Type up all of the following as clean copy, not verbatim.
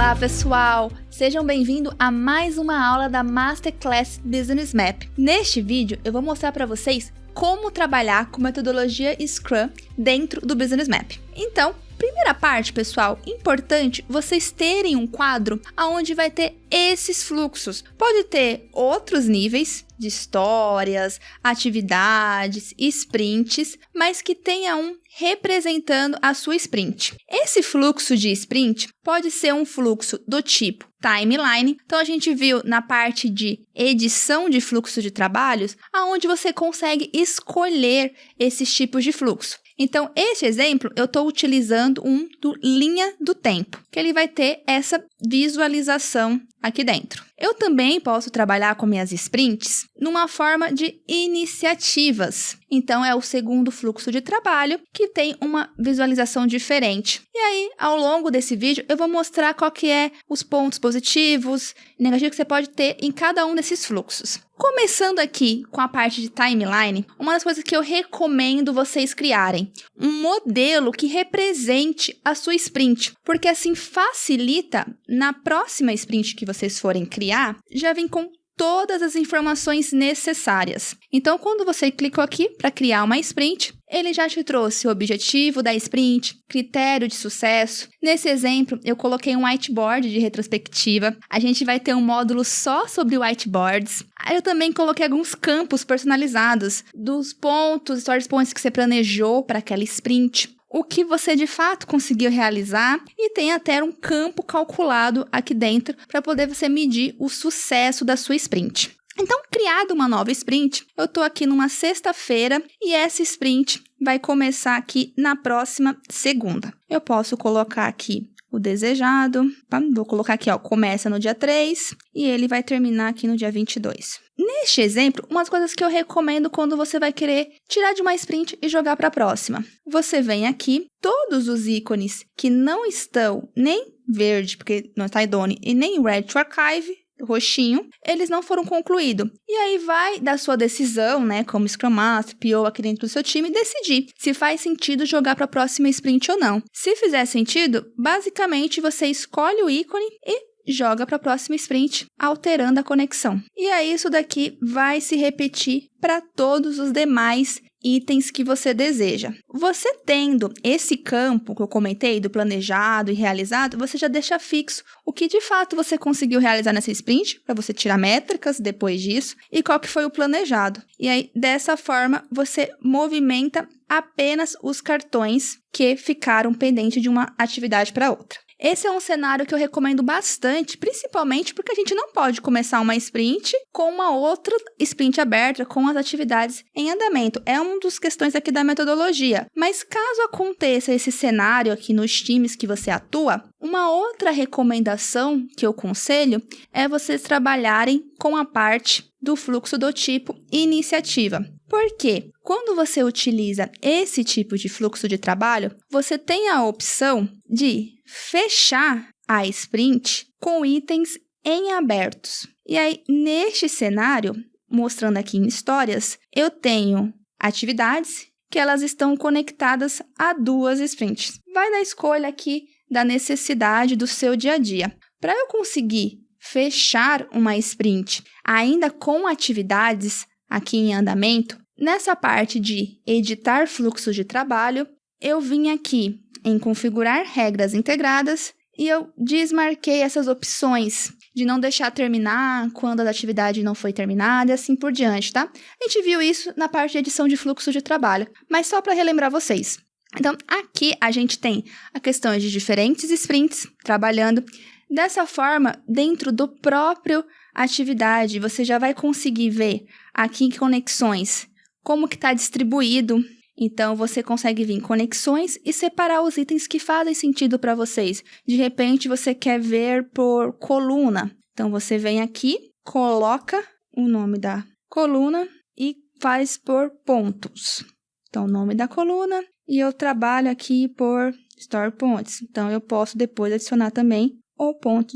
Olá, pessoal! Sejam bem-vindos a mais uma aula da Masterclass Business Map. Neste vídeo, eu vou mostrar para vocês como trabalhar com metodologia Scrum dentro do Business Map. Então, primeira parte, pessoal, importante vocês terem um quadro onde vai ter esses fluxos. Pode ter outros níveis de histórias, atividades, sprints, mas que tenha um representando a sua sprint. Esse fluxo de sprint pode ser um fluxo do tipo timeline. Então, a gente viu na parte de edição de fluxo de trabalhos, aonde você consegue escolher esses tipos de fluxo. Então, esse exemplo, eu estou utilizando um do linha do tempo, que ele vai ter essa visualização aqui dentro. Eu também posso trabalhar com minhas sprints numa forma de iniciativas. Então, é o segundo fluxo de trabalho que tem uma visualização diferente. E aí, ao longo desse vídeo, eu vou mostrar qual que é os pontos positivos e negativos que você pode ter em cada um desses fluxos. Começando aqui com a parte de timeline, uma das coisas que eu recomendo vocês criarem, um modelo que represente a sua sprint, porque assim facilita na próxima sprint que vocês forem criar, já vem com todas as informações necessárias. Então, quando você clicou aqui para criar uma sprint, ele já te trouxe o objetivo da sprint, critério de sucesso. Nesse exemplo, eu coloquei um whiteboard de retrospectiva. A gente vai ter um módulo só sobre whiteboards. Aí eu também coloquei alguns campos personalizados dos pontos, story points que você planejou para aquela sprint. O que você de fato conseguiu realizar e tem até um campo calculado aqui dentro para poder você medir o sucesso da sua sprint. Então, criada uma nova sprint, eu estou aqui numa sexta-feira e essa sprint vai começar aqui na próxima segunda. Eu posso colocar aqui o desejado, vou colocar aqui, começa no dia 3 e ele vai terminar aqui no dia 22. Neste exemplo, umas coisas que eu recomendo quando você vai querer tirar de uma sprint e jogar para a próxima. Você vem aqui, todos os ícones que não estão nem verde, porque não está idôneo, e nem red to archive, roxinho, eles não foram concluídos. E aí vai da sua decisão, né, como Scrum Master, PO aqui dentro do seu time, decidir se faz sentido jogar para a próxima sprint ou não. Se fizer sentido, basicamente você escolhe o ícone e joga para a próxima sprint, alterando a conexão. E aí isso daqui vai se repetir para todos os demais itens que você deseja. Você tendo esse campo que eu comentei do planejado e realizado, você já deixa fixo o que de fato você conseguiu realizar nessa sprint, para você tirar métricas depois disso, e qual que foi o planejado. E aí, dessa forma, você movimenta apenas os cartões que ficaram pendentes de uma atividade para outra. Esse é um cenário que eu recomendo bastante, principalmente porque a gente não pode começar uma sprint com uma outra sprint aberta, com as atividades em andamento. É uma das questões aqui da metodologia. Mas caso aconteça esse cenário aqui nos times que você atua, uma outra recomendação que eu aconselho é vocês trabalharem com a parte do fluxo do tipo iniciativa. Por quê? Quando você utiliza esse tipo de fluxo de trabalho, você tem a opção de fechar a sprint com itens em abertos. E aí, neste cenário, mostrando aqui em histórias, eu tenho atividades que elas estão conectadas a duas sprints. Vai da escolha aqui da necessidade do seu dia a dia. Para eu conseguir fechar uma sprint ainda com atividades aqui em andamento, nessa parte de editar fluxos de trabalho, eu vim aqui em configurar regras integradas e eu desmarquei essas opções de não deixar terminar quando a atividade não foi terminada e assim por diante, tá? A gente viu isso na parte de edição de fluxo de trabalho, mas só para relembrar vocês. Então, aqui a gente tem a questão de diferentes sprints trabalhando. Dessa forma, dentro do próprio atividade, você já vai conseguir ver aqui em conexões como que está distribuído. Então, você consegue vir em conexões e separar os itens que fazem sentido para vocês. De repente, você quer ver por coluna. Então, você vem aqui, coloca o nome da coluna e faz por pontos. Então, o nome da coluna e eu trabalho aqui por story points. Então, eu posso depois adicionar também o ponto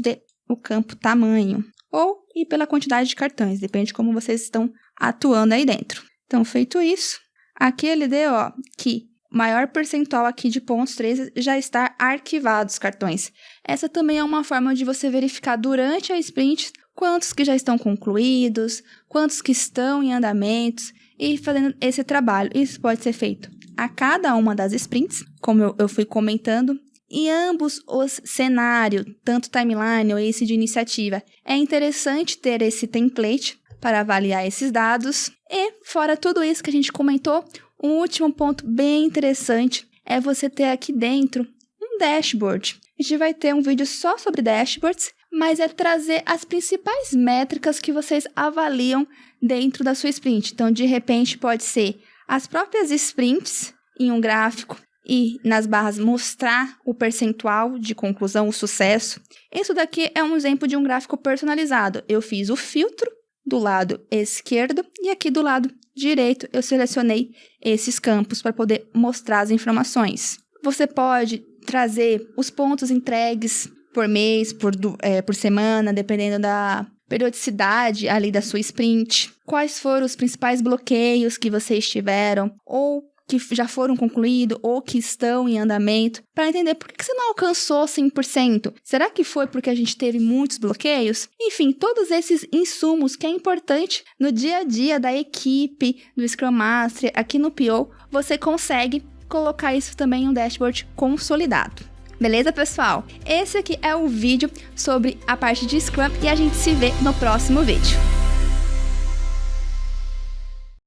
o campo tamanho. Ou ir pela quantidade de cartões, depende de como vocês estão atuando aí dentro. Então, feito isso, aqui ele deu que maior percentual aqui de pontos 3 já está arquivado os cartões. Essa também é uma forma de você verificar durante a sprint quantos que já estão concluídos, quantos que estão em andamentos e fazendo esse trabalho. Isso pode ser feito a cada uma das sprints, como eu fui comentando. Em ambos os cenários, tanto timeline ou esse de iniciativa, é interessante ter esse template para avaliar esses dados. E, fora tudo isso que a gente comentou, um último ponto bem interessante é você ter aqui dentro um dashboard. A gente vai ter um vídeo só sobre dashboards, mas é trazer as principais métricas que vocês avaliam dentro da sua sprint. Então, de repente, pode ser as próprias sprints em um gráfico e nas barras mostrar o percentual de conclusão, o sucesso. Isso daqui é um exemplo de um gráfico personalizado. Eu fiz o filtro do lado esquerdo e aqui do lado direito eu selecionei esses campos para poder mostrar as informações. Você pode trazer os pontos entregues por mês, por semana, dependendo da periodicidade ali da sua sprint. Quais foram os principais bloqueios que vocês tiveram ou que já foram concluídos ou que estão em andamento, para entender por que você não alcançou 100%. Será que foi porque a gente teve muitos bloqueios? Enfim, todos esses insumos que é importante no dia a dia da equipe, do Scrum Master, aqui no PO, você consegue colocar isso também em um dashboard consolidado. Beleza, pessoal? Esse aqui é o vídeo sobre a parte de Scrum e a gente se vê no próximo vídeo.